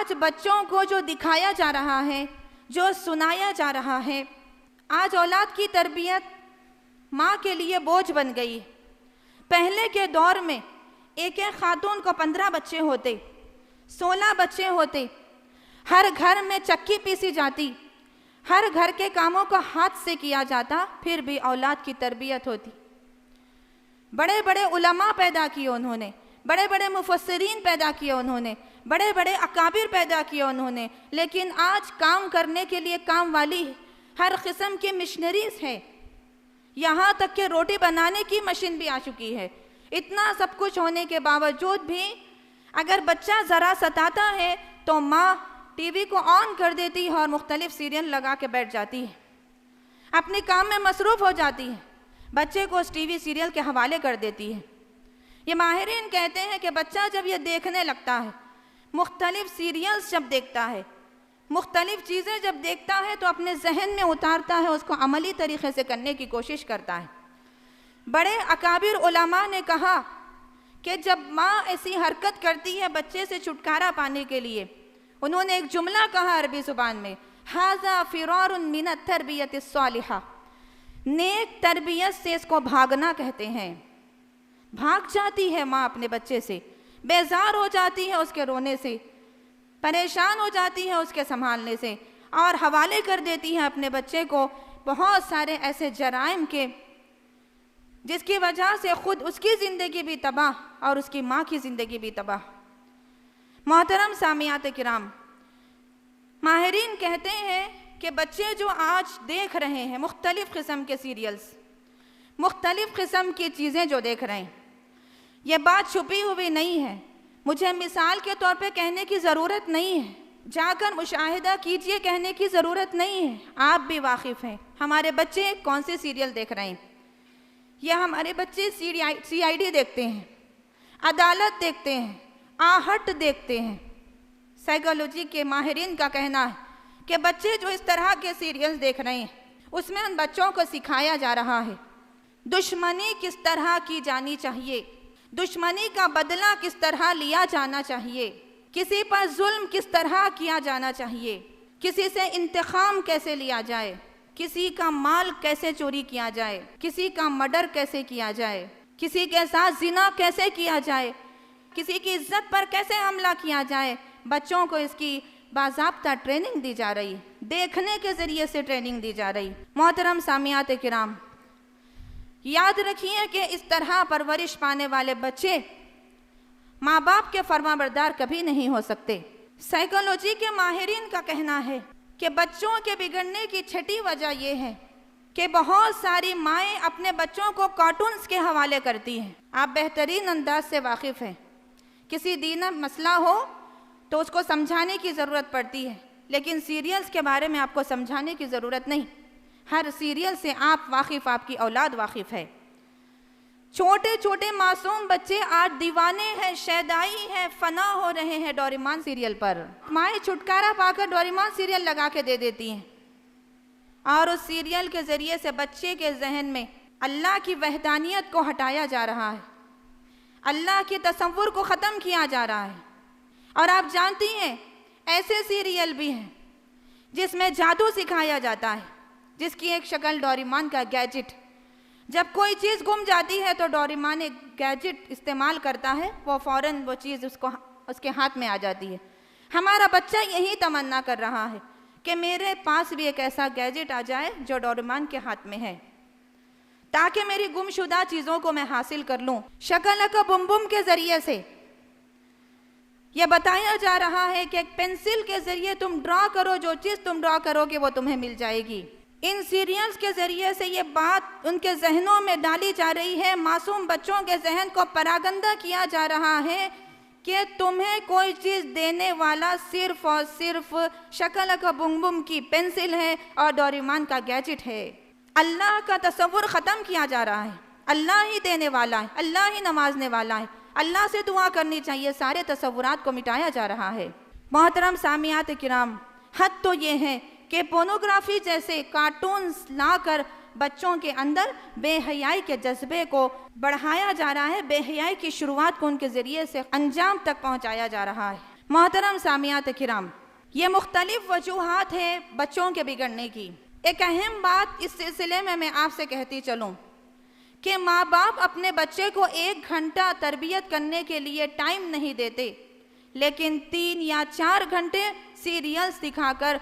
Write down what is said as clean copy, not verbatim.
आज बच्चों को जो दिखाया जा रहा है, जो सुनाया जा रहा है, आज औलाद की तरबियत माँ के लिए बोझ बन गई। पहले के दौर में एक एक खातून को 15 बच्चे होते, 16 बच्चे होते, हर घर में चक्की पीसी जाती, हर घर के कामों को हाथ से किया जाता, फिर भी औलाद की तरबियत होती। बड़े बड़े उलमा पैदा किए उन्होंने, बड़े बड़े मुफस्सिरीन पैदा किए उन्होंने, बड़े बड़े अकाबिर पैदा किए उन्होंने, लेकिन आज काम करने के लिए काम वाली हर किस्म की मिशनरीज है, यहाँ तक कि रोटी बनाने की मशीन भी आ चुकी है। इतना सब कुछ होने के बावजूद भी अगर बच्चा ज़रा सताता है तो माँ टीवी को ऑन कर देती है और मुख्तलिफ सीरियल लगा के बैठ जाती है, अपने काम में मसरूफ़ हो जाती है, बच्चे को उस टीवी सीरियल के हवाले कर देती है। ये माहिरीन कहते हैं कि बच्चा जब ये देखने लगता है, मुख्तलिफ सीरियल्स जब देखता है, मुख्तलिफ चीज़ें जब देखता है तो अपने जहन में उतारता है, उसको अमली तरीक़े से करने की कोशिश करता है। बड़े अकाबिर उलमा ने कहा कि जब माँ ऐसी हरकत करती है बच्चे से छुटकारा पाने के लिए, उन्होंने एक जुमला कहा अरबी ज़ुबान में, हाज़ा फ़िरारुन मिनत तरबियत अस्सालिहा, नेक तरबियत से इसको भागना कहते हैं। भाग जाती है माँ अपने बच्चे से, बेजार हो जाती है उसके रोने से, परेशान हो जाती है उसके संभालने से, और हवाले कर देती है अपने बच्चे को बहुत सारे ऐसे जराइम के, जिसकी वजह से ख़ुद उसकी ज़िंदगी भी तबाह और उसकी माँ की ज़िंदगी भी तबाह। मोहतरम सामियात किराम, माहिरीन कहते हैं कि बच्चे जो आज देख रहे हैं मुख्तलिफ़ किस्म के सीरियल्स, मुख्तलिफ़ किस्म की चीज़ें जो देख रहे हैं, ये बात छुपी हुई नहीं है, मुझे मिसाल के तौर पे कहने की ज़रूरत नहीं है, जाकर मुशाहिदा कीजिए कहने की ज़रूरत नहीं है, आप भी वाकिफ़ हैं हमारे बच्चे कौन से सीरियल देख रहे हैं। यह हमारे बच्चे CID देखते हैं, अदालत देखते हैं, आहट देखते हैं। साइकोलॉजी के माहिरीन का कहना है कि बच्चे जो इस तरह के सीरियल्स देख रहे हैं उसमें उन बच्चों को सिखाया जा रहा है दुश्मनी किस तरह की जानी चाहिए, दुश्मनी का बदला किस तरह लिया जाना चाहिए, किसी पर जुल्म किस तरह किया जाना चाहिए, किसी से इंतकाम कैसे लिया जाए, किसी का माल कैसे चोरी किया जाए, किसी का मर्डर कैसे किया जाए, किसी के साथ जिना कैसे किया जाए, किसी की इज्जत पर कैसे हमला किया जाए। बच्चों को इसकी बाज़ाब्ता ट्रेनिंग दी जा रही, देखने के ज़रिए से ट्रेनिंग दी जा रही। मोहतरम सामियात किराम, याद रखिए कि इस तरह परवरिश पाने वाले बच्चे माँ बाप के फरमाबरदार कभी नहीं हो सकते। साइकोलॉजी के माहिरीन का कहना है कि बच्चों के बिगड़ने की छठी वजह यह है कि बहुत सारी माएँ अपने बच्चों को कार्टून्स के हवाले करती हैं। आप बेहतरीन अंदाज से वाकिफ़ हैं, किसी दीन मसला हो तो उसको समझाने की ज़रूरत पड़ती है, लेकिन सीरियल्स के बारे में आपको समझाने की ज़रूरत नहीं। हर सीरियल से आप वाकिफ़, आपकी औलाद वाकिफ़ है। छोटे छोटे मासूम बच्चे आज दीवाने हैं, शैदाई हैं, फना हो रहे हैं डोरेमोन सीरियल पर। माएँ छुटकारा पाकर डोरेमोन सीरियल लगा के दे देती हैं और उस सीरियल के ज़रिए से बच्चे के जहन में अल्लाह की वहदानियत को हटाया जा रहा है, अल्लाह के तसव्वुर को ख़त्म किया जा रहा है। और आप जानती हैं ऐसे सीरियल भी हैं जिसमें जादू सिखाया जाता है, जिसकी एक शक्ल डोरेमोन का गैजेट। जब कोई चीज़ गुम जाती है तो डोरेमोन एक गैजेट इस्तेमाल करता है, वो फ़ौरन वो चीज़ उसके हाथ में आ जाती है। हमारा बच्चा यही तमन्ना कर रहा है कि मेरे पास भी एक ऐसा गैजेट आ जाए जो डोरेमोन के हाथ में है, ताकि मेरी गुमशुदा चीज़ों को मैं हासिल कर लूँ। शक्ल का बुम बुम के ज़रिए से यह बताया जा रहा है कि एक पेंसिल के ज़रिए तुम ड्रा करो, जो चीज़ तुम ड्रा करोगे वो तुम्हें मिल जाएगी। इन सीरियल्स के ज़रिए से ये बात उनके जहनों में डाली जा रही है, मासूम बच्चों के जहन को परागंदा किया जा रहा है कि तुम्हें कोई चीज़ देने वाला सिर्फ़ और सिर्फ शक्ल का बुम बुम की पेंसिल है और डोरेमोन का गैजेट है। अल्लाह का तसव्वुर ख़त्म किया जा रहा है। अल्लाह ही देने वाला है, अल्लाह ही नवाजने वाला है, अल्लाह से दुआ करनी चाहिए, सारे तसव्वुरात को मिटाया जा रहा है। मोहतरम सामियात किराम, हद तो ये है कि पोर्नोग्राफी जैसे कार्टून्स लाकर बच्चों के अंदर बेहयाई के जज्बे को बढ़ाया जा रहा है, बेहयाई की शुरुआत को उनके ज़रिए से अंजाम तक पहुंचाया जा रहा है। मोहतरम सामियात किराम, ये मुख्तलिफ वजूहात हैं बच्चों के बिगड़ने की। एक अहम बात इस सिलसिले में मैं आपसे कहती चलूँ कि माँ बाप अपने बच्चे को 1 घंटा तरबियत करने के लिए टाइम नहीं देते, लेकिन 3 या 4 घंटे सीरियल्स दिखाकर